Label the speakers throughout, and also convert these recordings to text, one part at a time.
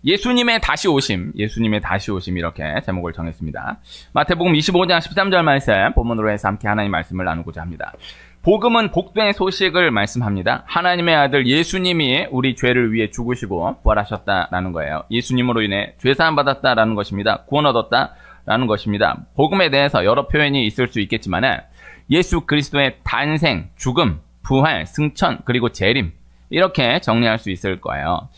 Speaker 1: 예수님의 다시 오심, 예수님의 다시 오심 이렇게 제목을 정했습니다. 마태복음 25장 13절 말씀 본문으로 해서 함께 하나님 말씀을 나누고자 합니다. 복음은 복된 소식을 말씀합니다. 하나님의 아들 예수님이 우리 죄를 위해 죽으시고 부활하셨다라는 거예요. 예수님으로 인해 죄사함 받았다라는 것입니다. 구원 얻었다라는 것입니다. 복음에 대해서 여러 표현이 있을 수 있겠지만 예수 그리스도의 탄생, 죽음, 부활, 승천, 그리고 재림 이렇게 정리할 수 있을 거예요.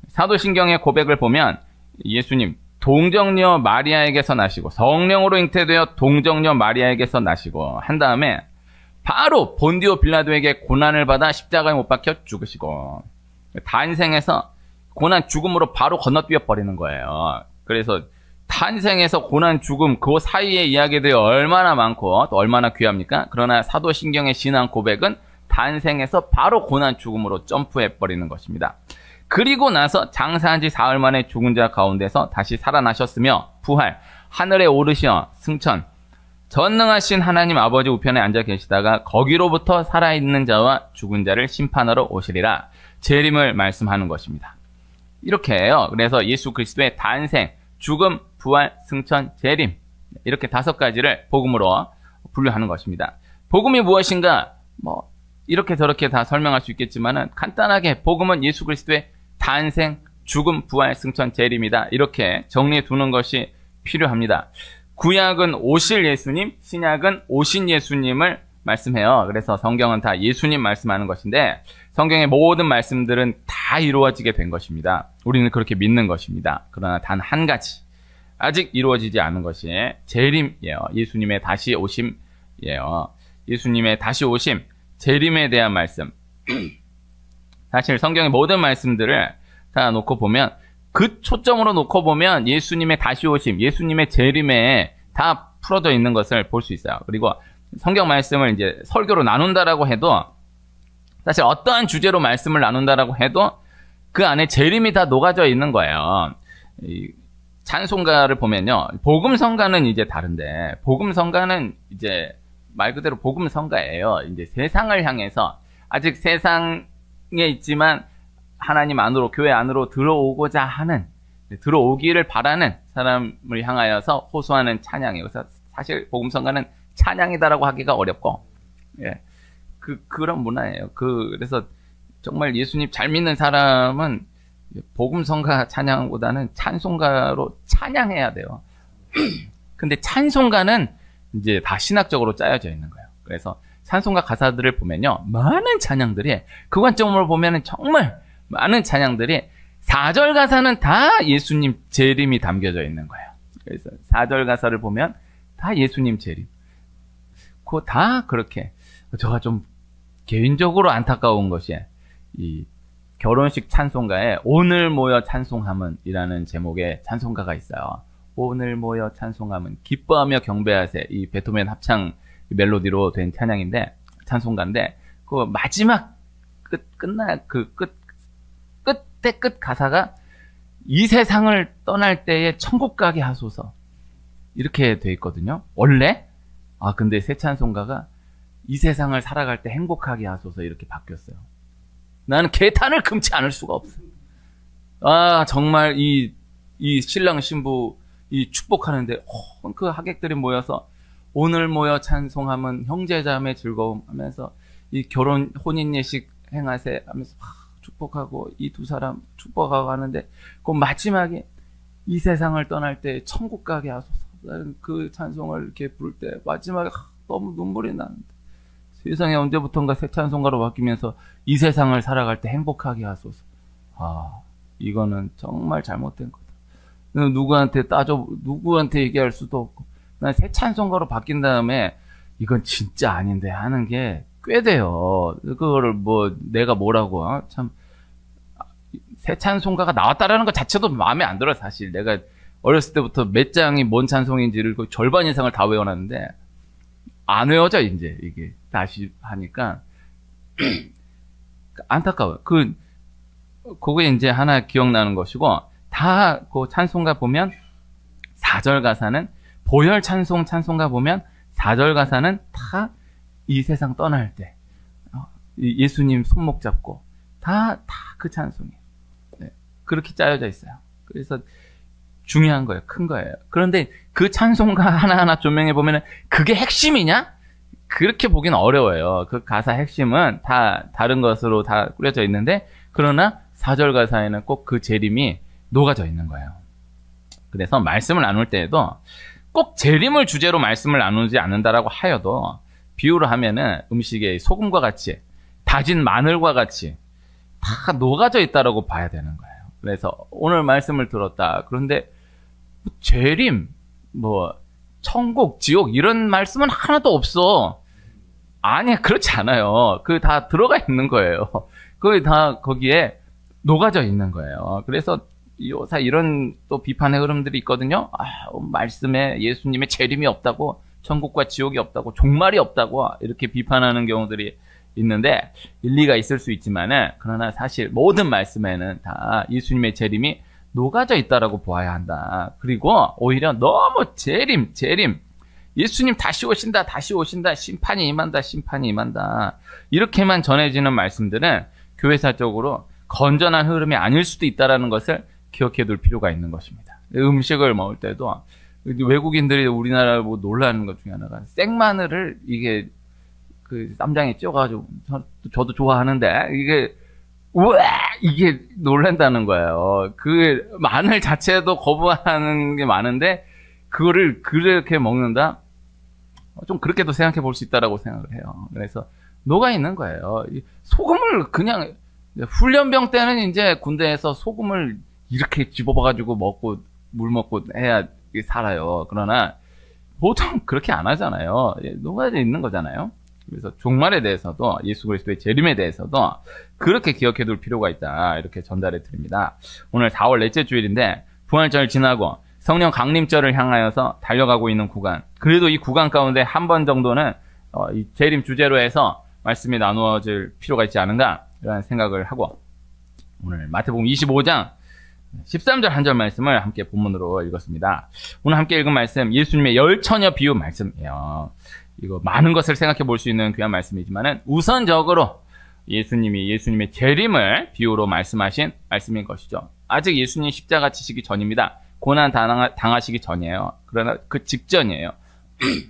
Speaker 1: 사도신경의 고백을 보면 예수님 동정녀 마리아에게서 나시고 성령으로 잉태되어 동정녀 마리아에게서 나시고 한 다음에 바로 본디오 빌라도에게 고난을 받아 십자가에 못 박혀 죽으시고 탄생에서 고난 죽음으로 바로 건너뛰어 버리는 거예요. 그래서 탄생에서 고난 죽음 그 사이의 이야기들이 얼마나 많고 또 얼마나 귀합니까? 그러나 사도신경의 신앙 고백은 탄생에서 바로 고난 죽음으로 점프해 버리는 것입니다. 그리고 나서 장사한 지 사흘 만에 죽은 자 가운데서 다시 살아나셨으며 부활, 하늘에 오르시어 승천, 전능하신 하나님 아버지 우편에 앉아 계시다가 거기로부터 살아있는 자와 죽은 자를 심판하러 오시리라. 재림을 말씀하는 것입니다. 이렇게 해요. 그래서 예수 그리스도의 탄생, 죽음, 부활, 승천, 재림 이렇게 5가지를 복음으로 분류하는 것입니다. 복음이 무엇인가? 이렇게 저렇게 다 설명할 수 있겠지만은 간단하게 복음은 예수 그리스도의 탄생, 죽음, 부활, 승천, 재림이다. 이렇게 정리해 두는 것이 필요합니다. 구약은 오실 예수님, 신약은 오신 예수님을 말씀해요. 그래서 성경은 다 예수님 말씀하는 것인데 성경의 모든 말씀들은 다 이루어지게 된 것입니다. 우리는 그렇게 믿는 것입니다. 그러나 단 한 가지 아직 이루어지지 않은 것이 재림이에요. 예수님의 다시 오심이에요. 예수님의 다시 오심, 재림에 대한 말씀. 사실 성경의 모든 말씀들을 다 놓고 보면 그 초점으로 놓고 보면 예수님의 다시 오심, 예수님의 재림에 다 풀어져 있는 것을 볼 수 있어요. 그리고 성경 말씀을 이제 설교로 나눈다라고 해도 사실 어떠한 주제로 말씀을 나눈다라고 해도 그 안에 재림이 다 녹아져 있는 거예요. 이 찬송가를 보면요. 복음성가는 이제 다른데 복음성가는 이제 말 그대로 복음성가예요. 이제 세상을 향해서 아직 세상에 있지만 하나님 안으로 교회 안으로 들어오고자 하는 들어오기를 바라는 사람을 향하여서 호소하는 찬양이에요. 그래서 사실 복음성가는 찬양이다라고 하기가 어렵고 그런 문화예요. 그래서 정말 예수님 잘 믿는 사람은 복음성가 찬양보다는 찬송가로 찬양해야 돼요. 근데 찬송가는 이제 다 신학적으로 짜여져 있는 거예요. 그래서 찬송가 가사들을 보면요. 많은 찬양들이 그 관점으로 보면은 정말 많은 찬양들이 4절 가사는 다 예수님 재림이 담겨져 있는 거예요. 그래서 4절 가사를 보면 다 예수님 재림. 그거 다 그렇게. 제가 좀 개인적으로 안타까운 것이 이 결혼식 찬송가에 오늘 모여 찬송함은 이라는 제목의 찬송가가 있어요. 오늘 모여 찬송함은 기뻐하며 경배하세. 이 베토벤 합창 멜로디로 된 찬양인데 찬송가인데 그 마지막 끝에 끝 가사가 이 세상을 떠날 때에 천국 가게 하소서 이렇게 돼 있거든요. 원래 근데 새 찬송가가 이 세상을 살아갈 때 행복하게 하소서 이렇게 바뀌었어요. 나는 개탄을 금치 않을 수가 없어. 정말 이 신랑 신부 이 축복하는데 그 하객들이 모여서 오늘 모여 찬송함은 형제자매 즐거움 하면서 이 결혼 혼인 예식 행하세 하면서 축복하고 이 두 사람 축복하고 하는데 그 마지막에 이 세상을 떠날 때 천국 가게 하소서. 나는 그 찬송을 이렇게 부를 때 마지막에 너무 눈물이 나는데 세상에 언제부턴가 새 찬송가로 바뀌면서 이 세상을 살아갈 때 행복하게 하소서. 이거는 정말 잘못된 거다. 누구한테 얘기할 수도 없고 난 새 찬송가로 바뀐 다음에 이건 진짜 아닌데 하는 게 꽤 돼요. 그거를 내가 뭐라고 참 새 찬송가가 나왔다라는 것 자체도 마음에 안 들어. 사실 내가 어렸을 때부터 몇 장이 뭔 찬송인지를 그 절반 이상을 다 외워놨는데 안 외워져 이제 이게 다시 하니까 안타까워요. 그게 이제 하나 기억나는 것이고 다 그 찬송가 보면 4절 가사는 보혈 찬송가 보면 4절 가사는 다 이 세상 떠날 때 예수님 손목 잡고 다 그 찬송이에요. 그렇게 짜여져 있어요. 그래서 중요한 거예요. 큰 거예요. 그런데 그 찬송가 하나하나 조명해 보면은 그게 핵심이냐? 그렇게 보기는 어려워요. 그 가사 핵심은 다 다른 것으로 다 꾸려져 있는데, 그러나 4절 가사에는 꼭 그 재림이 녹아져 있는 거예요. 그래서 말씀을 나눌 때에도 꼭 재림을 주제로 말씀을 나누지 않는다라고 하여도 비유를 하면은 음식에 소금과 같이, 다진 마늘과 같이 다 녹아져 있다라고 봐야 되는 거예요. 그래서 오늘 말씀을 들었다. 그런데 재림, 천국, 지옥 이런 말씀은 하나도 없어. 아니야, 그렇지 않아요. 그 다 들어가 있는 거예요. 그게 다 거기에 녹아져 있는 거예요. 그래서 요새 이런 또 비판의 흐름들이 있거든요. 말씀에 예수님의 재림이 없다고, 천국과 지옥이 없다고, 종말이 없다고 이렇게 비판하는 경우들이 있는데 일리가 있을 수 있지만은, 그러나 사실 모든 말씀에는 다 예수님의 재림이 녹아져 있다라고 보아야 한다. 그리고 오히려 너무 재림, 예수님 다시 오신다, 심판이 임한다, 이렇게만 전해지는 말씀들은 교회사적으로 건전한 흐름이 아닐 수도 있다라는 것을 기억해 둘 필요가 있는 것입니다. 음식을 먹을 때도 외국인들이 우리나라 놀라는 것 중에 하나가, 생마늘을 이게 그 쌈장에 쪄가지고, 저도 좋아하는데 이게 놀란다는 거예요. 그 마늘 자체도 거부하는 게 많은데 그거를 그렇게 먹는다? 좀 그렇게도 생각해 볼 수 있다라고 생각을 해요. 그래서 녹아 있는 거예요. 소금을 그냥, 훈련병 때는 이제 군대에서 소금을 이렇게 집어봐가지고 먹고 물 먹고 해야 살아요. 그러나 보통 그렇게 안 하잖아요. 녹아져 있는 거잖아요. 그래서 종말에 대해서도, 예수 그리스도의 재림에 대해서도 그렇게 기억해 둘 필요가 있다, 이렇게 전달해 드립니다. 오늘 4월 넷째 주일인데 부활절 지나고 성령 강림절을 향하여서 달려가고 있는 구간, 그래도 이 구간 가운데 한 번 정도는 이 재림 주제로 해서 말씀이 나누어질 필요가 있지 않은가, 이런 생각을 하고, 오늘 마태복음 25장 13절 한 절 말씀을 함께 본문으로 읽었습니다. 오늘 함께 읽은 말씀, 예수님의 열처녀 비유 말씀이에요. 이거 많은 것을 생각해 볼 수 있는 귀한 말씀이지만은 우선적으로 예수님의 재림을 비유로 말씀하신 말씀인 것이죠. 아직 예수님 십자가 지시기 전입니다. 고난 당하시기 전이에요. 그러나 그 직전이에요.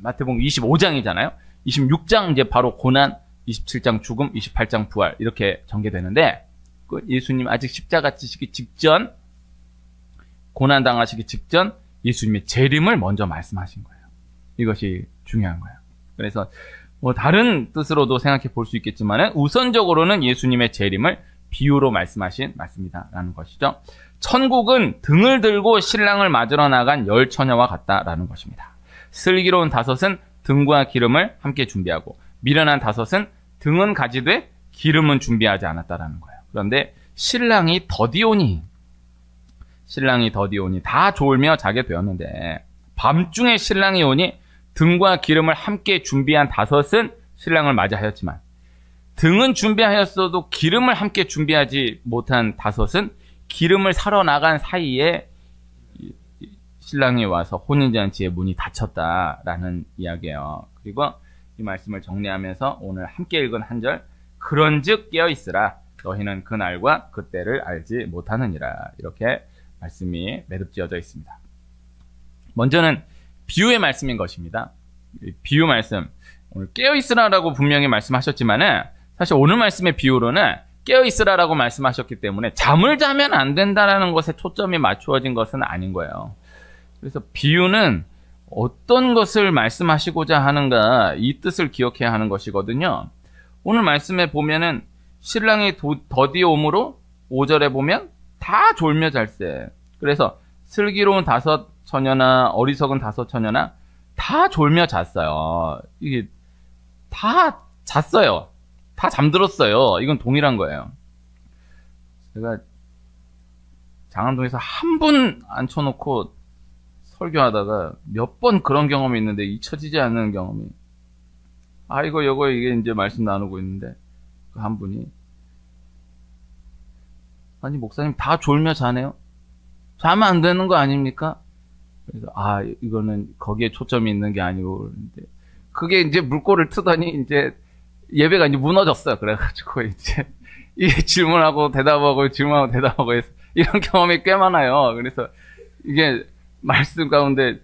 Speaker 1: 마태복음 25장이잖아요. 26장 이제 바로 고난, 27장 죽음, 28장 부활, 이렇게 전개되는데, 그 예수님 아직 십자가 지시기 직전, 고난 당하시기 직전 예수님의 재림을 먼저 말씀하신 거예요. 이것이 중요한 거예요. 그래서 다른 뜻으로도 생각해 볼 수 있겠지만 우선적으로는 예수님의 재림을 비유로 말씀하신 말씀이다라는 것이죠. 천국은 등을 들고 신랑을 맞으러 나간 열 처녀와 같다라는 것입니다. 슬기로운 다섯은 등과 기름을 함께 준비하고 미련한 다섯은 등은 가지되 기름은 준비하지 않았다라는 거예요. 그런데 신랑이 더디오니 다 졸며 자게 되었는데, 밤중에 신랑이 오니 등과 기름을 함께 준비한 다섯은 신랑을 맞이하였지만, 등은 준비하였어도 기름을 함께 준비하지 못한 다섯은 기름을 사러 나간 사이에 신랑이 와서 혼인잔치의 문이 닫혔다라는 이야기예요. 그리고 이 말씀을 정리하면서 오늘 함께 읽은 한 절, 그런즉 깨어있으라, 너희는 그날과 그때를 알지 못하느니라, 이렇게 말씀이 매듭지어져 있습니다. 먼저는 비유의 말씀인 것입니다. 비유 말씀, 오늘 깨어있으라라고 분명히 말씀하셨지만은 사실 오늘 말씀의 비유로는 깨어있으라라고 말씀하셨기 때문에 잠을 자면 안 된다라는 것에 초점이 맞추어진 것은 아닌 거예요. 그래서 비유는 어떤 것을 말씀하시고자 하는가, 이 뜻을 기억해야 하는 것이거든요. 오늘 말씀에 보면은 신랑이 더디옴으로 5절에 보면 다 졸며 잘세. 그래서 슬기로운 다섯 처녀나 어리석은 다섯 처녀나 다 졸며 잤어요. 이게 다 잤어요. 다 잠들었어요. 이건 동일한 거예요. 제가 장안동에서 한 분 앉혀놓고 설교하다가 몇 번 그런 경험이 있는데 잊혀지지 않는 경험이, 이게 이제 말씀 나누고 있는데 그 한 분이, 아니 목사님 다 졸며 자네요? 자면 안 되는 거 아닙니까? 그래서 이거는 거기에 초점이 있는 게 아니고, 그런데 그게 이제 물꼬를 트더니 이제 예배가 이제 무너졌어요. 그래가지고 이제 이게 질문하고 대답하고 해서 이런 경험이 꽤 많아요. 그래서 이게 말씀 가운데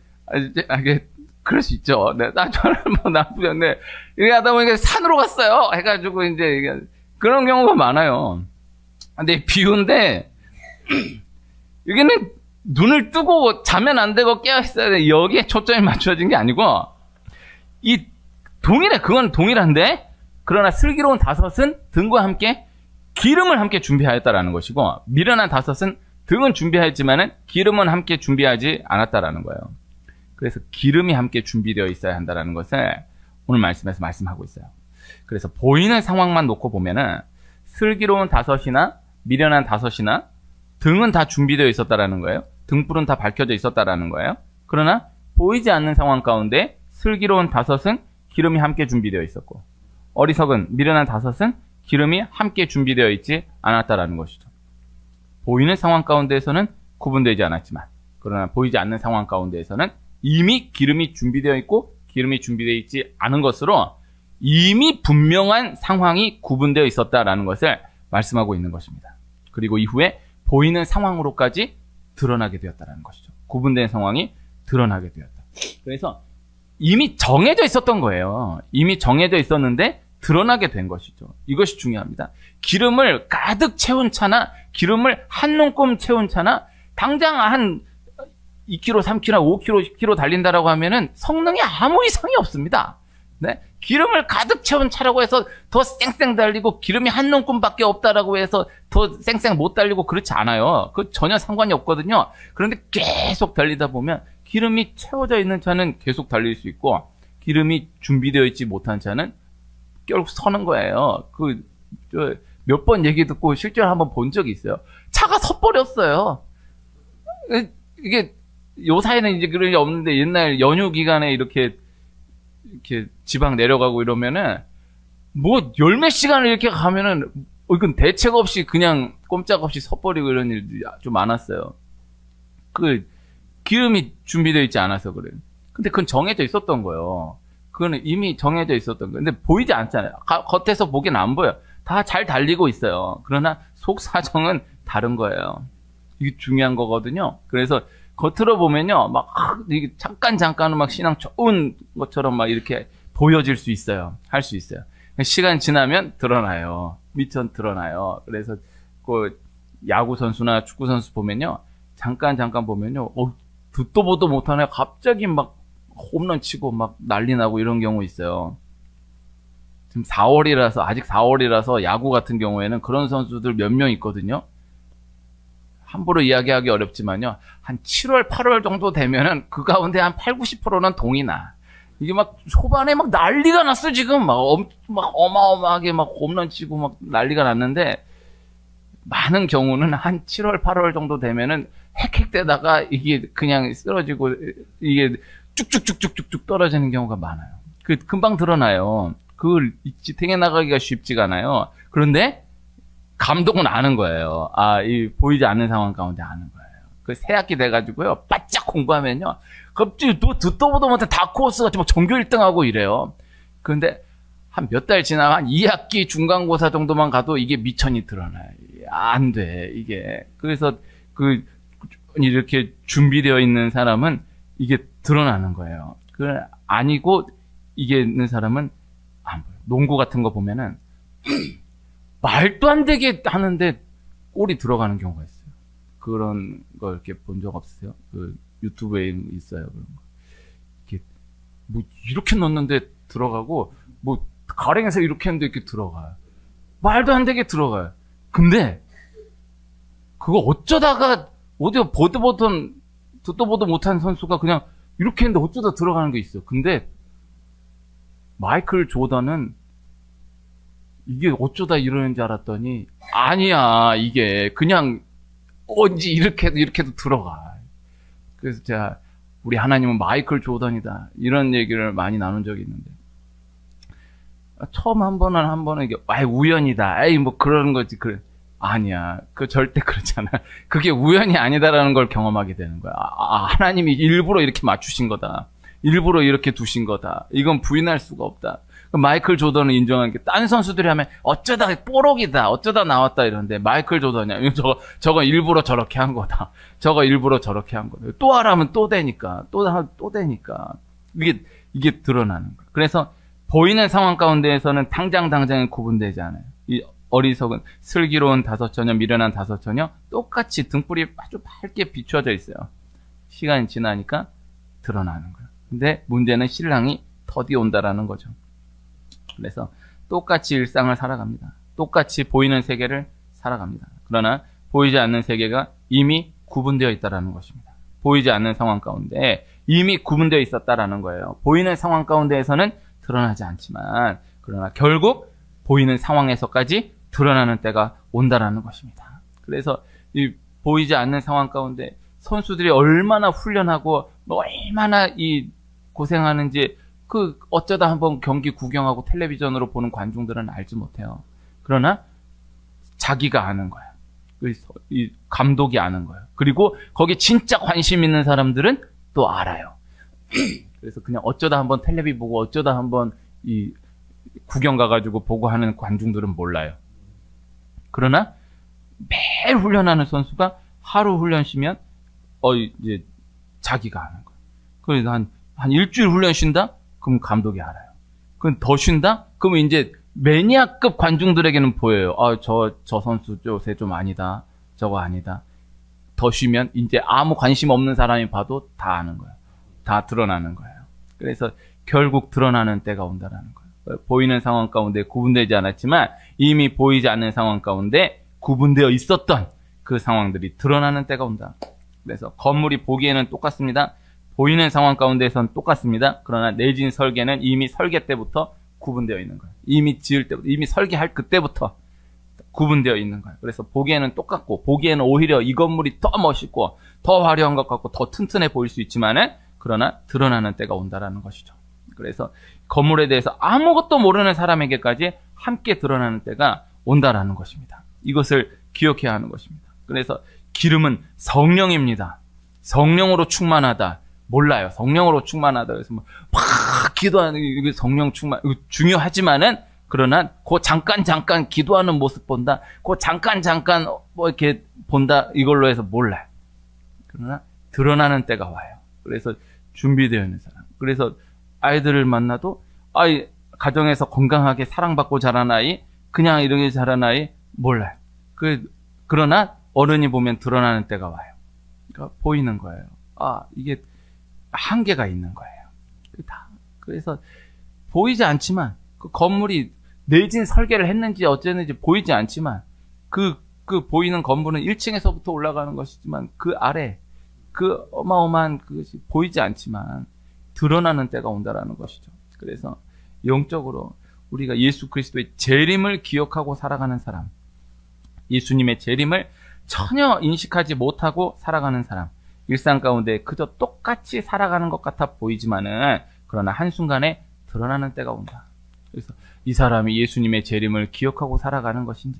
Speaker 1: 이게 그럴 수 있죠. 네, 저는 뭐 나쁘셨네. 이렇게 하다 보니까 산으로 갔어요. 해가지고 이제 이게 그런 경우가 많아요. 근데 비유인데 여기는 눈을 뜨고 자면 안 되고 깨어 있어야 돼. 여기에 초점이 맞춰진 게 아니고 이 동일해. 그건 동일한데 그러나 슬기로운 다섯은 등과 함께 기름을 함께 준비하였다라는 것이고 미련한 다섯은 등은 준비하였지만은 기름은 함께 준비하지 않았다라는 거예요. 그래서 기름이 함께 준비되어 있어야 한다라는 것을 오늘 말씀에서 말씀하고 있어요. 그래서 보이는 상황만 놓고 보면은 슬기로운 다섯이나 미련한 다섯이나 등은 다 준비되어 있었다라는 거예요. 등불은 다 밝혀져 있었다라는 거예요. 그러나 보이지 않는 상황 가운데 슬기로운 다섯은 기름이 함께 준비되어 있었고 어리석은 미련한 다섯은 기름이 함께 준비되어 있지 않았다라는 것이죠. 보이는 상황 가운데에서는 구분되지 않았지만 그러나 보이지 않는 상황 가운데에서는 이미 기름이 준비되어 있고 기름이 준비되어 있지 않은 것으로 이미 분명한 상황이 구분되어 있었다라는 것을 말씀하고 있는 것입니다. 그리고 이후에 보이는 상황으로까지 드러나게 되었다는 것이죠. 구분된 상황이 드러나게 되었다. 그래서 이미 정해져 있었던 거예요. 이미 정해져 있었는데 드러나게 된 것이죠. 이것이 중요합니다. 기름을 가득 채운 차나 기름을 한 움큼 채운 차나 당장 한 2kg, 3kg, 5kg, 10kg 달린다라고 하면은 성능이 아무 이상이 없습니다. 네? 기름을 가득 채운 차라고 해서 더 쌩쌩 달리고 기름이 한 움큼밖에 없다라고 해서 더 쌩쌩 못 달리고 그렇지 않아요. 그 전혀 상관이 없거든요. 그런데 계속 달리다 보면 기름이 채워져 있는 차는 계속 달릴 수 있고 기름이 준비되어 있지 못한 차는 결국 서는 거예요. 몇 번 얘기 듣고 실제로 한번 본 적이 있어요. 차가 서버렸어요. 이게 요사이는 이제 그런 게 없는데 옛날 연휴 기간에 이렇게 지방 내려가고 이러면은 뭐 열 몇 시간을 이렇게 가면은 이건 대책 없이 그냥 꼼짝없이 서버리고 이런 일들이 아주 많았어요. 기름이 준비되어 있지 않아서 그래요. 근데 그건 정해져 있었던 거예요. 그거는 이미 정해져 있었던 거예요. 근데 보이지 않잖아요. 겉에서 보기엔 안 보여요. 다 잘 달리고 있어요. 그러나 속 사정은 다른 거예요. 이게 중요한 거거든요. 그래서 겉으로 보면요, 막 이게 잠깐은 막 신앙 좋은 것처럼 막 이렇게 보여질 수 있어요. 할 수 있어요. 시간 지나면 드러나요. 미천 드러나요. 그래서 그 야구 선수나 축구 선수 보면요, 잠깐 보면요, 듣도 보도 못하네 갑자기 막 홈런 치고 막 난리 나고 이런 경우 있어요. 지금 4월이라서 아직 4월이라서 야구 같은 경우에는 그런 선수들 몇 명 있거든요. 함부로 이야기하기 어렵지만요. 한 7월, 8월 정도 되면은 그 가운데 한 8, 90%는 동이 나. 이게 막 초반에 막 난리가 났어, 지금. 막 어마어마하게 막 홈런 치고 막 난리가 났는데, 많은 경우는 한 7월, 8월 정도 되면은 헥헥대다가 이게 그냥 쓰러지고, 이게 쭉쭉쭉쭉쭉 떨어지는 경우가 많아요. 금방 드러나요. 그걸 지탱해 나가기가 쉽지가 않아요. 그런데, 감독은 아는 거예요. 이 보이지 않는 상황 가운데 아는 거예요. 그 새학기 돼가지고요. 바짝 공부하면요. 갑자기 또 듣도 보도 못한 다크호스 같이 막 전교 1등하고 이래요. 그런데 한 몇 달 지나가 한 2학기 중간고사 정도만 가도 이게 미천이 드러나요. 안 돼, 이게. 그래서 이렇게 준비되어 있는 사람은 이게 드러나는 거예요. 아니고 이게 있는 사람은 안 보여요. 농구 같은 거 보면은 말도 안 되게 하는데 골이 들어가는 경우가 있어요. 그런 거 이렇게 본 적 없으세요? 유튜브에 있어요. 그런 거. 이렇게 넣었는데 들어가고, 가랭에서 이렇게 했는데 이렇게 들어가요. 말도 안 되게 들어가요. 근데, 그거 어쩌다가, 어디가 듣도 보도 못한 선수가 그냥 이렇게 했는데 어쩌다 들어가는 게 있어요. 근데, 마이클 조던은 이게 어쩌다 이러는 줄 알았더니 아니야. 이게 그냥 언제 이렇게도 들어가. 그래서 제가 우리 하나님은 마이클 조던이다 이런 얘기를 많이 나눈 적이 있는데 처음 한 번은 이게 우연이다. 뭐 그런 거지. 그래. 아니야. 절대 그렇잖아. 그게 우연이 아니다라는 걸 경험하게 되는 거야. 하나님이 일부러 이렇게 맞추신 거다. 일부러 이렇게 두신 거다. 이건 부인할 수가 없다. 마이클 조던을 인정하는 게 딴 선수들이 하면 어쩌다 뽀록이다, 어쩌다 나왔다 이러는데 마이클 조던이야. 저거 일부러 저렇게 한 거다. 저거 일부러 저렇게 한 거다. 또 하라면 또 되니까, 또 되니까. 이게 드러나는 거예요. 그래서 보이는 상황 가운데에서는 당장에 구분되지 않아요. 이 어리석은 슬기로운 다섯처녀, 미련한 다섯처녀 똑같이 등불이 아주 밝게 비추어져 있어요. 시간이 지나니까 드러나는 거예요. 근데 문제는 신랑이 더디 온다라는 거죠. 그래서 똑같이 일상을 살아갑니다. 똑같이 보이는 세계를 살아갑니다. 그러나 보이지 않는 세계가 이미 구분되어 있다라는 것입니다. 보이지 않는 상황 가운데 이미 구분되어 있었다라는 거예요. 보이는 상황 가운데에서는 드러나지 않지만 그러나 결국 보이는 상황에서까지 드러나는 때가 온다라는 것입니다. 그래서 이 보이지 않는 상황 가운데 선수들이 얼마나 훈련하고 얼마나 이 고생하는지 그 어쩌다 한번 경기 구경하고 텔레비전으로 보는 관중들은 알지 못해요. 그러나 자기가 아는 거야. 이 감독이 아는 거예요. 그리고 거기 진짜 관심 있는 사람들은 또 알아요. 그래서 그냥 어쩌다 한번 텔레비 보고 어쩌다 한번 이 구경 가가지고 보고 하는 관중들은 몰라요. 그러나 매일 훈련하는 선수가 하루 훈련 쉬면 이제 자기가 아는 거예요. 그래서 한 일주일 훈련 쉰다? 그럼 감독이 알아요. 그럼 더 쉰다? 그러면 이제 매니아급 관중들에게는 보여요. 저 선수 요새 좀 아니다. 저거 아니다. 더 쉬면 이제 아무 관심 없는 사람이 봐도 다 아는 거예요. 다 드러나는 거예요. 그래서 결국 드러나는 때가 온다라는 거예요. 보이는 상황 가운데 구분되지 않았지만 이미 보이지 않는 상황 가운데 구분되어 있었던 그 상황들이 드러나는 때가 온다. 그래서 건물이 보기에는 똑같습니다. 보이는 상황 가운데에선 똑같습니다. 그러나 내진 설계는 이미 설계 때부터 구분되어 있는 거예요. 이미 지을 때부터, 이미 설계할 그때부터 구분되어 있는 거예요. 그래서 보기에는 똑같고, 보기에는 오히려 이 건물이 더 멋있고, 더 화려한 것 같고, 더 튼튼해 보일 수 있지만은, 그러나 드러나는 때가 온다라는 것이죠. 그래서 건물에 대해서 아무것도 모르는 사람에게까지 함께 드러나는 때가 온다라는 것입니다. 이것을 기억해야 하는 것입니다. 그래서 기름은 성령입니다. 성령으로 충만하다. 몰라요. 성령으로 충만하다. 그래서 막 기도하는 게 성령 충만, 중요하지만은, 그러나, 잠깐 기도하는 모습 본다. 잠깐 이렇게 본다. 이걸로 해서 몰라요. 그러나, 드러나는 때가 와요. 그래서 준비되어 있는 사람. 그래서 아이들을 만나도, 가정에서 건강하게 사랑받고 자란 아이, 그냥 이렇게 자란 아이, 몰라요. 그러나, 어른이 보면 드러나는 때가 와요. 그러니까 보이는 거예요. 이게 한계가 있는 거예요. 그래서 보이지 않지만 그 건물이 내진 설계를 했는지 어쨌는지 보이지 않지만 그 보이는 건물은 1층에서부터 올라가는 것이지만 그 아래 그 어마어마한 그것이 보이지 않지만 드러나는 때가 온다라는 것이죠. 그래서 영적으로 우리가 예수 그리스도의 재림을 기억하고 살아가는 사람, 예수님의 재림을 전혀 인식하지 못하고 살아가는 사람, 일상 가운데 그저 똑같이 살아가는 것 같아 보이지만은 그러나 한순간에 드러나는 때가 온다. 그래서 이 사람이 예수님의 재림을 기억하고 살아가는 것인지,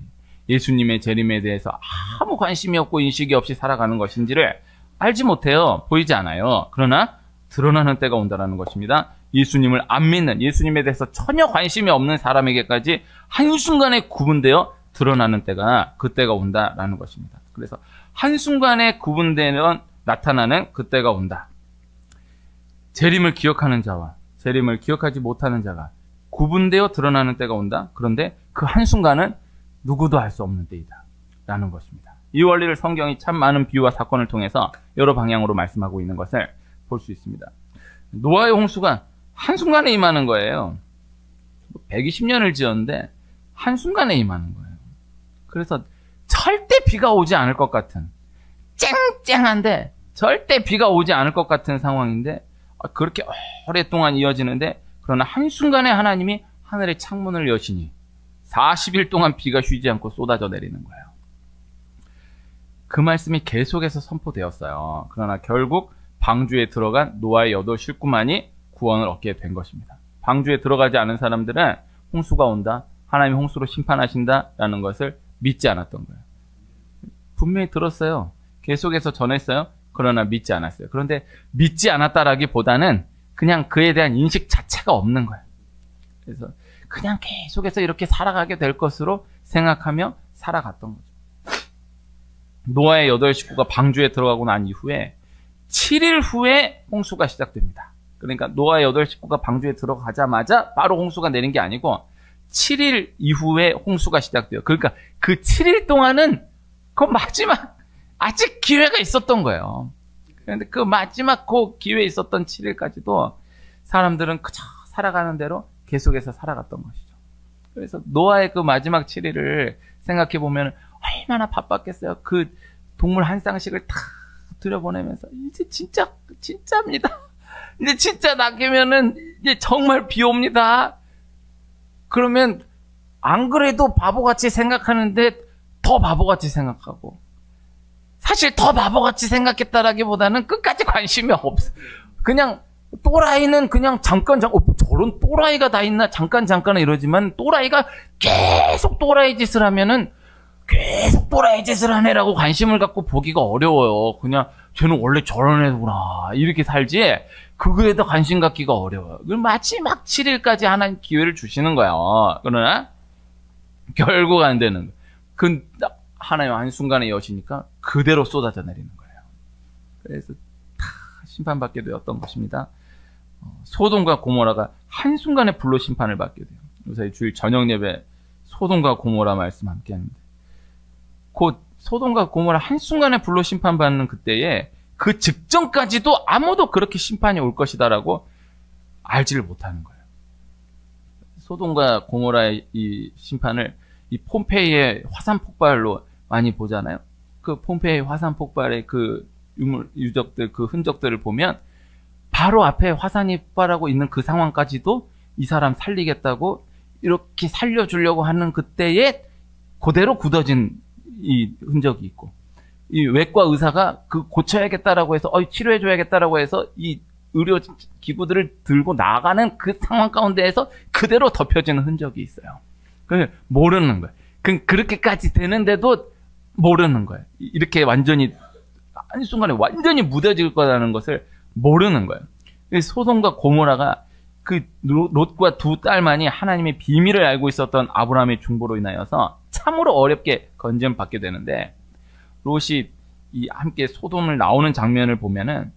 Speaker 1: 예수님의 재림에 대해서 아무 관심이 없고 인식이 없이 살아가는 것인지를 알지 못해요. 보이지 않아요. 그러나 드러나는 때가 온다라는 것입니다. 예수님을 안 믿는, 예수님에 대해서 전혀 관심이 없는 사람에게까지 한순간에 구분되어 드러나는 때가, 그때가 온다라는 것입니다. 그래서 한순간에 구분되는, 나타나는 그때가 온다. 재림을 기억하는 자와 재림을 기억하지 못하는 자가 구분되어 드러나는 때가 온다. 그런데 그 한순간은 누구도 알 수 없는 때이다 라는 것입니다. 이 원리를 성경이 참 많은 비유와 사건을 통해서 여러 방향으로 말씀하고 있는 것을 볼 수 있습니다. 노아의 홍수가 한순간에 임하는 거예요. 120년을 지었는데 한순간에 임하는 거예요. 그래서 절대 비가 오지 않을 것 같은, 쨍쨍한데 절대 비가 오지 않을 것 같은 상황인데 그렇게 오랫동안 이어지는데, 그러나 한순간에 하나님이 하늘의 창문을 여시니 40일 동안 비가 쉬지 않고 쏟아져 내리는 거예요. 그 말씀이 계속해서 선포되었어요. 그러나 결국 방주에 들어간 노아의 8 식구만이 구원을 얻게 된 것입니다. 방주에 들어가지 않은 사람들은 홍수가 온다, 하나님이 홍수로 심판하신다라는 것을 믿지 않았던 거예요. 분명히 들었어요. 계속해서 전했어요. 그러나 믿지 않았어요. 그런데 믿지 않았다라기보다는 그냥 그에 대한 인식 자체가 없는 거예요. 그래서 그냥 계속해서 이렇게 살아가게 될 것으로 생각하며 살아갔던 거죠. 노아의 8 식구가 방주에 들어가고 난 이후에 7일 후에 홍수가 시작됩니다. 그러니까 노아의 8 식구가 방주에 들어가자마자 바로 홍수가 내린 게 아니고 7일 이후에 홍수가 시작돼요. 그러니까 그 7일 동안은 그 마지막 아직 기회가 있었던 거예요. 그런데 그 마지막 그 기회에 있었던 7일까지도 사람들은 그저 살아가는 대로 계속해서 살아갔던 것이죠. 그래서 노아의 그 마지막 7일을 생각해 보면 얼마나 바빴겠어요. 그 동물 한 쌍씩을 다 들여보내면서 이제 진짜입니다. 이제 진짜 낚이면은 이제 정말 비 옵니다. 그러면 안 그래도 바보같이 생각하는데 더 바보같이 생각하고, 사실 더 바보같이 생각했다라기보다는 끝까지 관심이 없어. 그냥 또라이는 그냥 잠깐 저런 또라이가 다 있나 잠깐 이러지만, 또라이가 계속 또라이 짓을 하면은 계속 또라이 짓을 하네라고 관심을 갖고 보기가 어려워요. 그냥 쟤는 원래 저런 애구나 이렇게 살지 그거에다 관심 갖기가 어려워요. 마지막 7일까지 하나님 기회를 주시는 거예요. 그러나 결국 안 되는 거예요. 그 하나님 한순간에 여시니까 그대로 쏟아져 내리는 거예요. 그래서 다 심판받게 되었던 것입니다. 소돔과 고모라가 한순간에 불로 심판을 받게 돼요. 요새 주일 저녁 예배 소돔과 고모라 말씀 함께 하는데, 곧 소돔과 고모라 한순간에 불로 심판받는 그때에 그 직전까지도 아무도 그렇게 심판이 올 것이다라고 알지를 못하는 거예요. 소돔과 고모라의 이 심판을 이 폼페이의 화산 폭발로 많이 보잖아요. 그 폼페이 화산 폭발의 그 유적들, 그 흔적들을 보면 바로 앞에 화산이 폭발하고 있는 그 상황까지도 이 사람 살리겠다고 이렇게 살려주려고 하는 그때에 그대로 굳어진 이 흔적이 있고, 이 외과 의사가 그 고쳐야겠다라고 해서 치료해줘야겠다라고 해서 이 의료 기구들을 들고 나가는 그 상황 가운데에서 그대로 덮여지는 흔적이 있어요. 모르는 거예요. 그렇게까지 되는데도 모르는 거예요. 이렇게 완전히 한순간에 완전히 무뎌질 거라는 것을 모르는 거예요. 소돔과 고모라가 그 롯과 두 딸만이 하나님의 비밀을 알고 있었던 아브라함의 중보로 인하여서 참으로 어렵게 건짐 받게 되는데, 롯이 이 함께 소돔을 나오는 장면을 보면은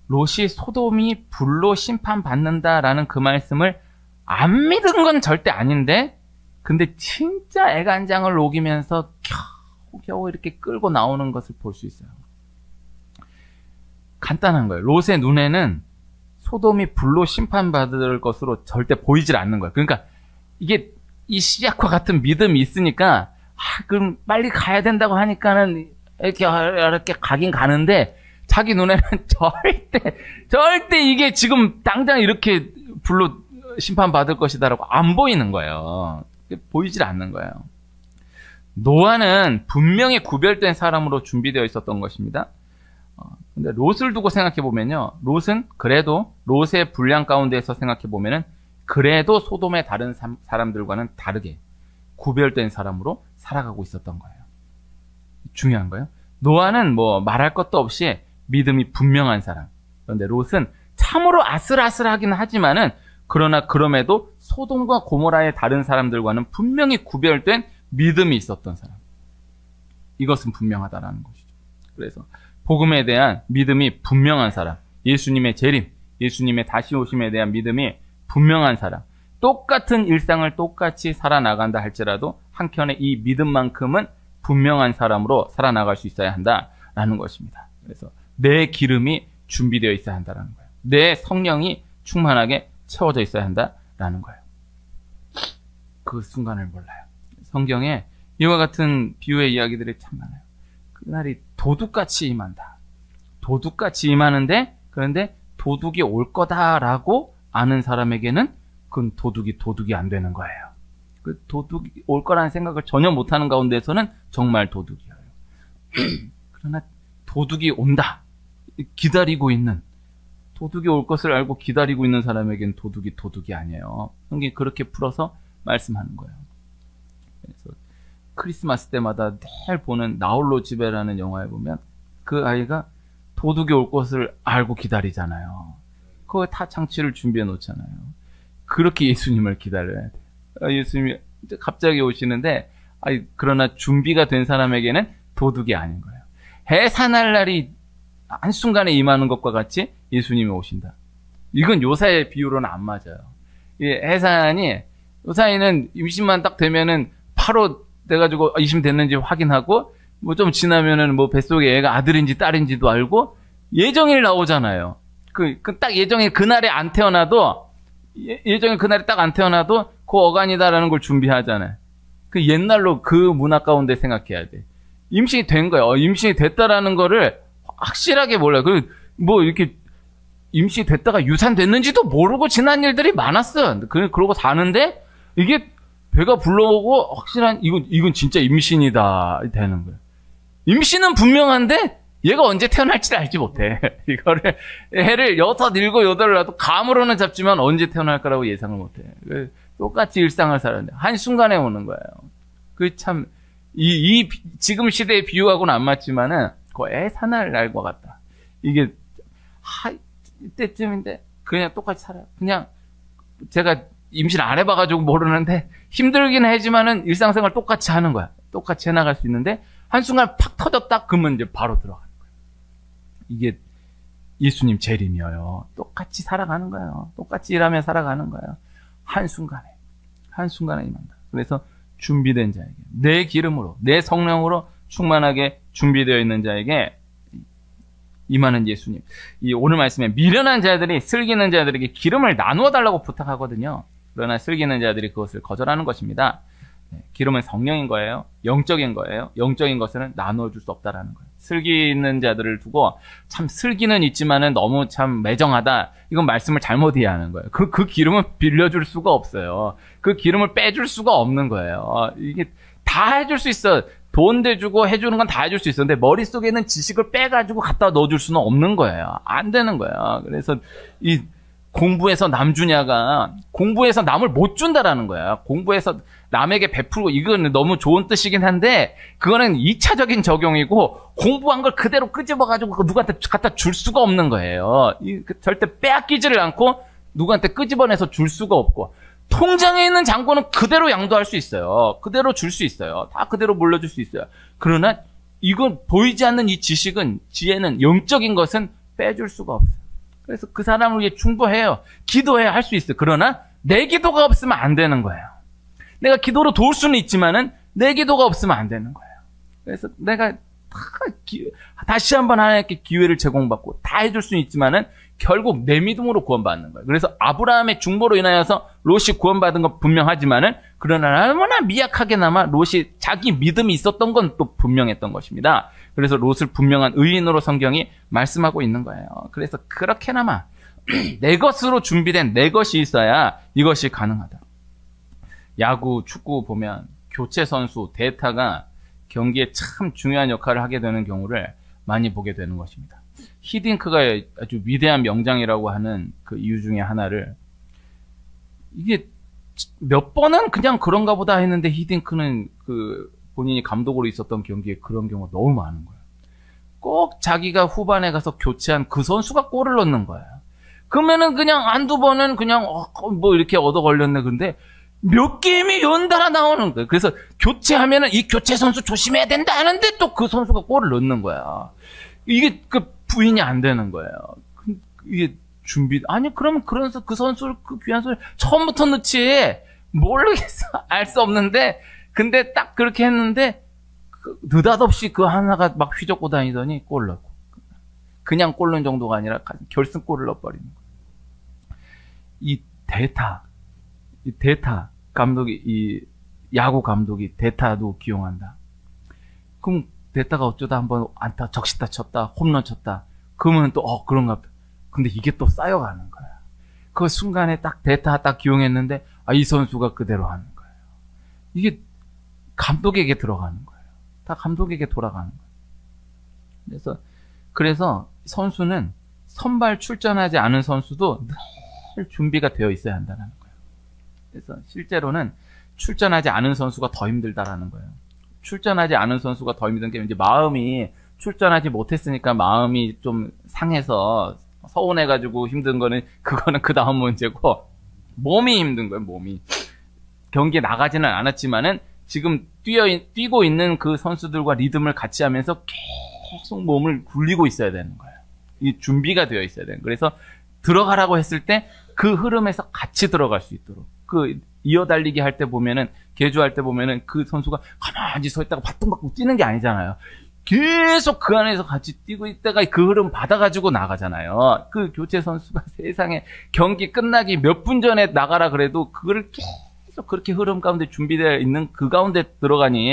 Speaker 1: 롯이 소돔이 불로 심판받는다라는 그 말씀을 안 믿은 건 절대 아닌데, 근데 진짜 애간장을 녹이면서 겨우 이렇게 끌고 나오는 것을 볼 수 있어요. 간단한 거예요. 롯의 눈에는 소돔이 불로 심판받을 것으로 절대 보이질 않는 거예요. 그러니까 이게 이 시작과 같은 믿음이 있으니까 그럼 빨리 가야 된다고 하니까는 이렇게 가긴 가는데, 자기 눈에는 절대 이게 지금 당장 이렇게 불로 심판받을 것이다라고 안 보이는 거예요. 보이질 않는 거예요. 노아는 분명히 구별된 사람으로 준비되어 있었던 것입니다. 근데 롯을 두고 생각해 보면요, 롯은 그래도 롯의 분량 가운데에서 생각해 보면은 그래도 소돔의 다른 사람들과는 다르게 구별된 사람으로 살아가고 있었던 거예요. 중요한 거예요. 노아는 뭐 말할 것도 없이 믿음이 분명한 사람. 그런데 롯은 참으로 아슬아슬하긴 하지만은, 그러나 그럼에도 소돔과 고모라의 다른 사람들과는 분명히 구별된 믿음이 있었던 사람. 이것은 분명하다라는 것이죠. 그래서 복음에 대한 믿음이 분명한 사람, 예수님의 재림, 예수님의 다시 오심에 대한 믿음이 분명한 사람, 똑같은 일상을 똑같이 살아나간다 할지라도 한켠에 이 믿음만큼은 분명한 사람으로 살아나갈 수 있어야 한다라는 것입니다. 그래서 내 기름이 준비되어 있어야 한다라는 거예요. 내 성령이 충만하게 채워져 있어야 한다라는 거예요. 그 순간을 몰라요. 성경에 이와 같은 비유의 이야기들이 참 많아요. 그날이 도둑같이 임한다. 도둑같이 임하는데, 그런데 도둑이 올 거다라고 아는 사람에게는 그건 도둑이 안 되는 거예요. 그 도둑이 올 거라는 생각을 전혀 못하는 가운데서는 정말 도둑이에요. 그러나 도둑이 온다, 기다리고 있는, 도둑이 올 것을 알고 기다리고 있는 사람에게는 도둑이 아니에요. 성경이 그렇게 풀어서 말씀하는 거예요. 그래서 크리스마스 때마다 늘 보는 나홀로 집에라는 영화에 보면 그 아이가 도둑이 올 것을 알고 기다리잖아요. 그거 다 장치를 준비해 놓잖아요. 그렇게 예수님을 기다려야 돼요. 예수님이 갑자기 오시는데, 그러나 준비가 된 사람에게는 도둑이 아닌 거예요. 해산할 날이 한순간에 임하는 것과 같이 예수님이 오신다. 이건 요사의 비유로는 안 맞아요. 요사이는 임신만 딱 되면은 바로 돼가지고 임신 됐는지 확인하고, 뭐 좀 지나면은 뭐 뱃속에 애가 아들인지 딸인지도 알고, 예정일 나오잖아요. 딱 예정일 그날에 안 태어나도, 예정일 그날에 딱 안 태어나도 그 어간이다라는 걸 준비하잖아요. 옛날로 그 문화 가운데 생각해야 돼. 임신이 된 거예요. 임신이 됐다라는 거를 확실하게 몰라요. 뭐 이렇게 임신이 됐다가 유산됐는지도 모르고 지난 일들이 많았어. 그러고 사는데 이게 배가 불러오고 확실한 이건 진짜 임신이다 되는 거예요. 임신은 분명한데 얘가 언제 태어날지를 알지 못해. 이거를 해를 6, 7, 8을 놔도 감으로는 잡지만 언제 태어날 거라고 예상을 못해. 똑같이 일상을 살았는데 한순간에 오는 거예요. 참 지금 시대의 비유하고는 안 맞지만은 그 해산할 날과 같다. 이게 이때쯤인데 그냥 똑같이 살아요. 그냥 제가 임신 안 해봐가지고 모르는데 힘들긴 하지만은 일상생활 똑같이 하는 거야. 똑같이 해나갈 수 있는데 한순간 팍 터졌다 그러면 이제 바로 들어가는 거예요. 이게 예수님 재림이에요. 똑같이 살아가는 거예요. 똑같이 일하며 살아가는 거예요. 한순간에 임한다. 그래서 준비된 자에게, 내 기름으로, 내 성령으로 충만하게 준비되어 있는 자에게 임하는 예수님. 오늘 말씀에 미련한 자들이 슬기는 자들에게 기름을 나누어 달라고 부탁하거든요. 그러나 슬기는 자들이 그것을 거절하는 것입니다. 기름은 성령인 거예요. 영적인 거예요. 영적인 것은 나누어 줄 수 없다라는 거예요. 슬기 있는 자들을 두고 참 슬기는 있지만은 너무 참 매정하다. 이건 말씀을 잘못 이해하는 거예요. 그 기름은 빌려줄 수가 없어요. 그 기름을 빼줄 수가 없는 거예요. 이게 다 해줄 수 있어. 돈 대주고 해주는 건 다 해줄 수 있었는데 머릿속에 있는 지식을 빼가지고 갖다 넣어줄 수는 없는 거예요. 안 되는 거예요. 그래서 공부해서 남 주냐가 공부해서 남을 못 준다라는 거야. 공부해서 남에게 베풀고 이건 너무 좋은 뜻이긴 한데 그거는 2차적인 적용이고 공부한 걸 그대로 끄집어가지고 누구한테 갖다 줄 수가 없는 거예요. 절대 빼앗기지를 않고 누구한테 끄집어내서 줄 수가 없고 통장에 있는 잔고는 그대로 양도할 수 있어요. 그대로 줄 수 있어요. 다 그대로 물려줄 수 있어요. 그러나 이건 보이지 않는 이 지식은 지혜는 영적인 것은 빼줄 수가 없어요. 그래서 그 사람을 위해 충고해요. 기도해야 할 수 있어요. 그러나 내 기도가 없으면 안 되는 거예요. 내가 기도로 도울 수는 있지만은 내 기도가 없으면 안 되는 거예요. 그래서 내가 다시 한번 하나님께 기회를 제공받고 다 해줄 수는 있지만은 결국 내 믿음으로 구원받는 거예요. 그래서 아브라함의 중보로 인하여서 롯이 구원받은 건 분명하지만은 그러나 얼마나 미약하게나마 롯이 자기 믿음이 있었던 건 또 분명했던 것입니다. 그래서 롯을 분명한 의인으로 성경이 말씀하고 있는 거예요. 그래서 그렇게나마 내 것으로 준비된 내 것이 있어야 이것이 가능하다. 야구, 축구 보면 교체 선수, 대타가 경기에 참 중요한 역할을 하게 되는 경우를 많이 보게 되는 것입니다. 히딩크가 아주 위대한 명장이라고 하는 그 이유 중에 하나를 이게 몇 번은 그냥 그런가 보다 했는데 히딩크는 본인이 감독으로 있었던 경기에 그런 경우가 너무 많은 거예요. 꼭 자기가 후반에 가서 교체한 그 선수가 골을 넣는 거예요. 그러면은 그냥 한두 번은 그냥 뭐 이렇게 얻어 걸렸네. 근데 몇 게임이 연달아 나오는 거예요. 그래서 교체하면은 이 교체 선수 조심해야 된다 하는데 또 그 선수가 골을 넣는 거야. 이게 부인이 안 되는 거예요. 이게 아니 그러면 그 선수를 그 귀한 선수를 처음부터 넣지. 모르겠어. 알 수 없는데 근데 딱 그렇게 했는데 느닷없이 그 하나가 막 휘젓고 다니더니 골 넣고 그냥 골 넣은 정도가 아니라 결승골을 넣어버리는 거예요. 이 대타 감독이 이 야구 감독이 대타도 기용한다. 그럼 대타가 어쩌다 한번 안타 적시타 쳤다 홈런 쳤다. 그러면 또 그런가. 근데 이게 또 쌓여가는 거야. 그 순간에 딱 대타 딱 기용했는데 이 선수가 그대로 하는 거예요. 이게 감독에게 들어가는 거예요. 다 감독에게 돌아가는 거예요. 그래서 선수는 선발 출전하지 않은 선수도 늘 준비가 되어 있어야 한다는 거예요. 그래서 실제로는 출전하지 않은 선수가 더 힘들다라는 거예요. 출전하지 않은 선수가 더 힘든 게 이제 마음이 출전하지 못했으니까 마음이 좀 상해서 서운해가지고 힘든 거는 그거는 그 다음 문제고 몸이 힘든 거예요, 몸이. 경기에 나가지는 않았지만은 지금 뛰고 있는 그 선수들과 리듬을 같이 하면서 계속 몸을 굴리고 있어야 되는 거예요. 이 준비가 되어 있어야 되는 거예요. 그래서 들어가라고 했을 때 그 흐름에서 같이 들어갈 수 있도록. 그 이어달리기 할 때 보면은, 개주할 때 보면은 그 선수가 가만히 서 있다가 바뚱바뚱 뛰는 게 아니잖아요. 계속 그 안에서 같이 뛰고 있다가 그 흐름 받아가지고 나가잖아요. 그 교체 선수가 세상에 경기 끝나기 몇 분 전에 나가라 그래도 그거를 계속 그렇게 흐름 가운데 준비되어 있는 그 가운데 들어가니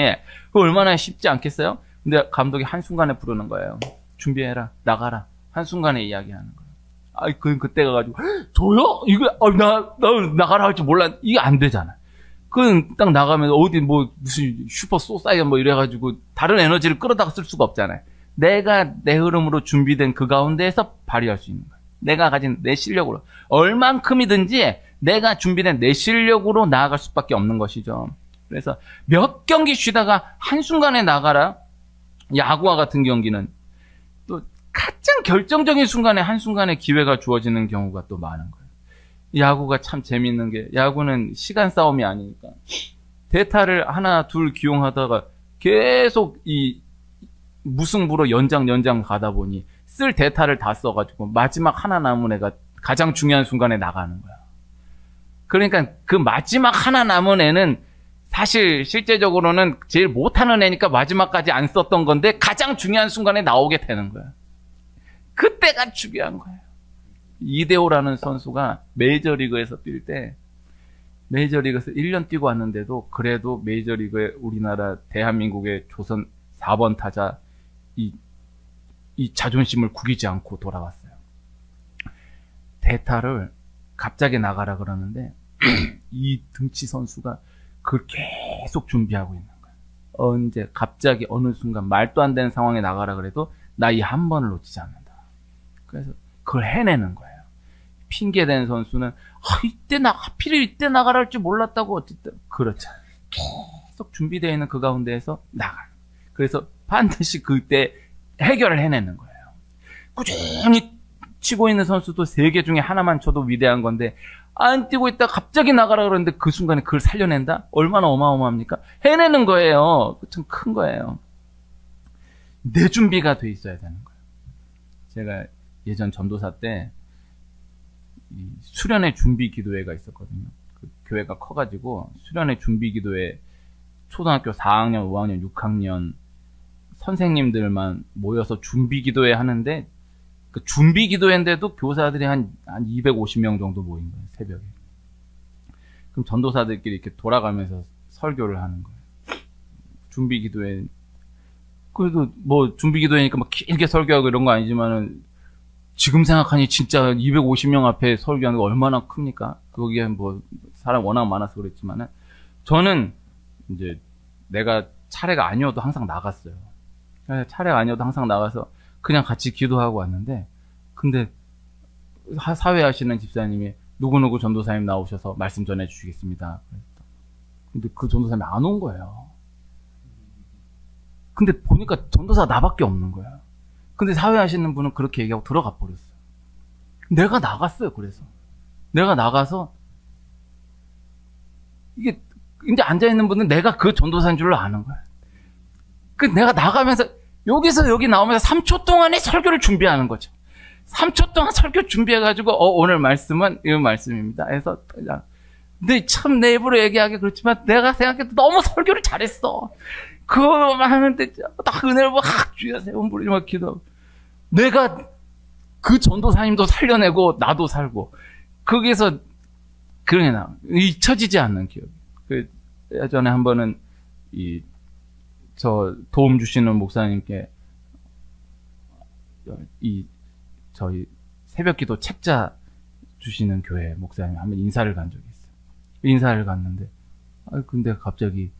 Speaker 1: 그거 얼마나 쉽지 않겠어요? 근데 감독이 한순간에 부르는 거예요. 준비해라, 나가라. 한순간에 이야기하는 거예요. 그때 가가지고, 저요? 이거, 나 나가라 할 줄 몰라. 이게 안 되잖아. 그건 딱 나가면 어디 무슨 슈퍼 소사이언 이래가지고 다른 에너지를 끌어다가 쓸 수가 없잖아요. 내가 내 흐름으로 준비된 그 가운데에서 발휘할 수 있는 거예요. 내가 가진 내 실력으로. 얼만큼이든지 내가 준비된 내 실력으로 나아갈 수밖에 없는 것이죠. 그래서 몇 경기 쉬다가 한순간에 나가라. 야구와 같은 경기는 또 가장 결정적인 순간에 한순간에 기회가 주어지는 경우가 또 많은 거예요. 야구가 참 재밌는 게, 야구는 시간 싸움이 아니니까 대타를 하나 둘 기용하다가 계속 이 무승부로 연장 가다 보니 쓸 대타를 다 써가지고 마지막 하나 남은 애가 가장 중요한 순간에 나가는 거야. 그러니까 그 마지막 하나 남은 애는 사실 실제적으로는 제일 못하는 애니까 마지막까지 안 썼던 건데 가장 중요한 순간에 나오게 되는 거야. 그때가 중요한 거예요. 이대호라는 선수가 메이저리그에서 뛸 때, 메이저리그에서 1년 뛰고 왔는데도 그래도 메이저리그에 우리나라 대한민국의 조선 4번 타자 이 자존심을 구기지 않고 돌아왔어요. 대타를 갑자기 나가라 그러는데 이 등치 선수가 그걸 계속 준비하고 있는 거예요. 언제 갑자기 어느 순간 말도 안 되는 상황에 나가라 그래도 나 이 한 번을 놓치지 않는다. 그래서 그걸 해내는 거예요. 핑계대는 선수는 하필 이때 나가라 할 줄 몰랐다고 어쨌든 그렇죠. 계속 준비되어 있는 그 가운데에서 나가요. 그래서 반드시 그때 해결을 해내는 거예요. 꾸준히 치고 있는 선수도 3개 중에 하나만 쳐도 위대한 건데 안 뛰고 있다 갑자기 나가라 그러는데 그 순간에 그걸 살려낸다? 얼마나 어마어마합니까? 해내는 거예요. 참 큰 거예요. 내 준비가 돼 있어야 되는 거예요. 제가 예전 전도사 때 수련회 준비 기도회가 있었거든요. 그 교회가 커가지고 수련회 준비 기도회 초등학교 4학년, 5학년, 6학년 선생님들만 모여서 준비 기도회 하는데 그 준비 기도회인데도 교사들이 한 250명 정도 모인 거예요, 새벽에. 그럼 전도사들끼리 이렇게 돌아가면서 설교를 하는 거예요. 준비 기도회. 그래도 준비 기도회니까 길게 설교하고 이런 거 아니지만은 지금 생각하니 진짜 250명 앞에 설교하는 거 얼마나 큽니까? 거기에 사람 워낙 많아서 그랬지만은 저는 이제 내가 차례가 아니어도 항상 나갔어요. 차례가 아니어도 항상 나가서 그냥 같이 기도하고 왔는데 근데 사회하시는 집사님이 누구누구 전도사님 나오셔서 말씀 전해 주시겠습니다. 근데 그 전도사님이 안 온 거예요. 근데 보니까 전도사 나밖에 없는 거야. 근데 사회하시는 분은 그렇게 얘기하고 들어가 버렸어요. 내가 나갔어요. 그래서 내가 나가서 이게 이제 앉아있는 분은 내가 그 전도사인 줄로 아는 거야. 그 내가 나가면서 여기서 여기 나오면서 3초 동안에 설교를 준비하는 거죠. 3초 동안 설교 준비해가지고 오늘 말씀은 이 말씀입니다. 해서 근데 참 내 입으로 얘기하기 그렇지만 내가 생각해도 너무 설교를 잘했어. 그거만 하는데 딱 은혜를 주여 세운 부르지 막 기도하고 내가 그 전도사님도 살려내고 나도 살고 거기에서 그러나 잊혀지지 않는 기억. 그 예전에 한 번은 저 도움 주시는 목사님께 저희 새벽기도 책자 주시는 교회 목사님 한번 인사를 간 적이 있어요. 인사를 갔는데 근데 갑자기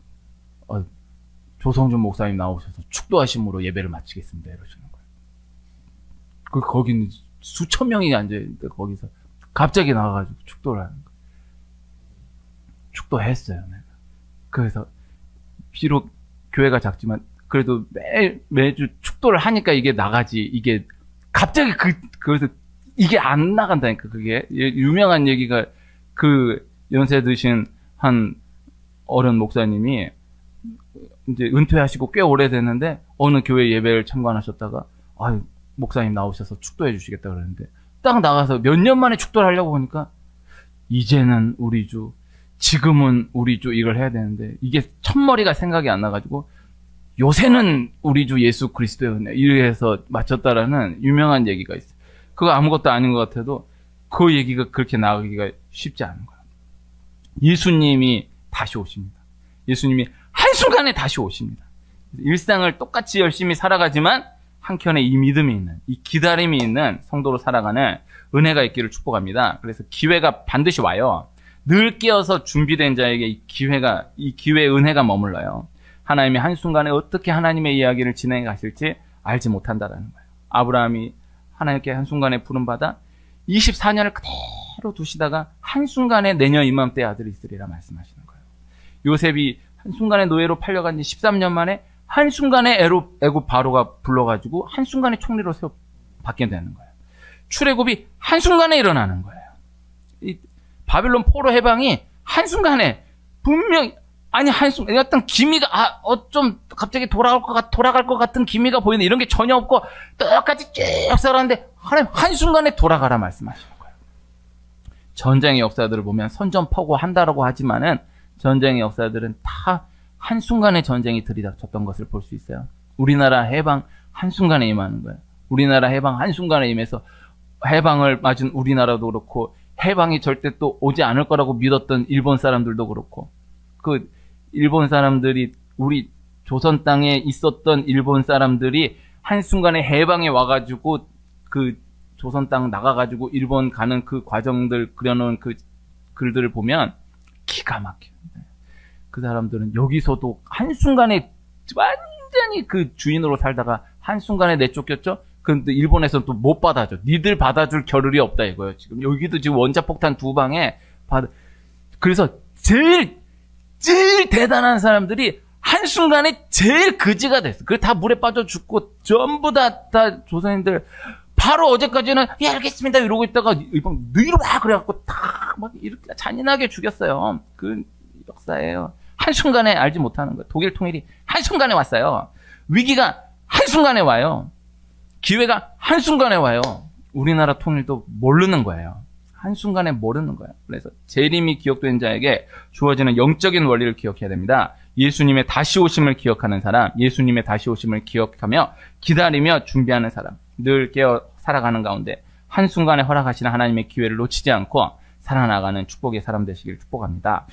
Speaker 1: 조성준 목사님 나오셔서 축도하심으로 예배를 마치겠습니다 이러시는 거예요. 거기는 수천 명이 앉아있는데 거기서 갑자기 나와가지고 축도를 하는 거예요. 축도했어요 내가. 그래서 비록 교회가 작지만 그래도 매주 축도를 하니까 이게 나가지. 이게 갑자기 그래서 이게 안 나간다니까. 그게 유명한 얘기가 그 연세 드신 한 어른 목사님이 이제 은퇴하시고 꽤 오래됐는데 어느 교회 예배를 참관하셨다가 아유 목사님 나오셔서 축도해 주시겠다 그러는데 딱 나가서 몇 년 만에 축도를 하려고 보니까 이제는 우리 주, 지금은 우리 주 이걸 해야 되는데 이게 첫머리가 생각이 안 나가지고 요새는 우리 주 예수 그리스도의 은혜 이래서 맞췄다라는 유명한 얘기가 있어요. 그거 아무것도 아닌 것 같아도 그 얘기가 그렇게 나가기가 쉽지 않은 거예요. 예수님이 다시 오십니다. 예수님이 한순간에 다시 오십니다. 일상을 똑같이 열심히 살아가지만 한켠에 이 믿음이 있는, 이 기다림이 있는 성도로 살아가는 은혜가 있기를 축복합니다. 그래서 기회가 반드시 와요. 늘 깨어서 준비된 자에게 이 기회의 은혜가 머물러요. 하나님이 한순간에 어떻게 하나님의 이야기를 진행해 가실지 알지 못한다라는 거예요. 아브라함이 하나님께 한순간에 부름받아 24년을 그대로 두시다가 한순간에 내년 이맘때 아들이 있으리라 말씀하시는 거예요. 요셉이 한순간에 노예로 팔려간 지 13년 만에 한순간에 애굽 바로가 불러가지고 한순간에 총리로 받게 되는 거예요. 출애굽이 한순간에 일어나는 거예요. 이 바빌론 포로 해방이 한순간에 분명히 한순간 어떤 기미가 좀 갑자기 돌아갈 것 같은 기미가 보이는 이런 게 전혀 없고 똑같이 쭉 살았는데 하나님 한순간에 돌아가라 말씀하시는 거예요. 전쟁의 역사들을 보면 선전포고한다라고 하지만은 전쟁의 역사들은 다 한순간에 전쟁이 들이닥쳤던 것을 볼 수 있어요. 우리나라 해방 한순간에 임하는 거예요. 우리나라 해방 한순간에 임해서 해방을 맞은 우리나라도 그렇고 해방이 절대 또 오지 않을 거라고 믿었던 일본 사람들도 그렇고 그 일본 사람들이 우리 조선 땅에 있었던 일본 사람들이 한순간에 해방에 와가지고 그 조선 땅 나가가지고 일본 가는 그 과정들 그려놓은 그 글들을 보면 기가 막혀요. 그 사람들은 여기서도 한순간에 완전히 그 주인으로 살다가 한순간에 내쫓겼죠? 근데 일본에서는 또 못 받아줘. 니들 받아줄 겨를이 없다 이거예요. 지금 여기도 지금 원자폭탄 2방에 그래서 제일 대단한 사람들이 한순간에 제일 거지가 됐어. 그래 다 물에 빠져 죽고 전부 다 조선인들 바로 어제까지는 예 알겠습니다 이러고 있다가 이번 느리라 그래갖고 다 막 이렇게 잔인하게 죽였어요. 그 역사예요. 한순간에 알지 못하는 거예요. 독일 통일이 한순간에 왔어요. 위기가 한순간에 와요. 기회가 한순간에 와요. 우리나라 통일도 모르는 거예요. 한순간에 모르는 거예요. 그래서 재림이 기억된 자에게 주어지는 영적인 원리를 기억해야 됩니다. 예수님의 다시 오심을 기억하는 사람, 예수님의 다시 오심을 기억하며 기다리며 준비하는 사람, 늘 깨어 살아가는 가운데 한순간에 허락하시는 하나님의 기회를 놓치지 않고 살아나가는 축복의 사람 되시길 축복합니다.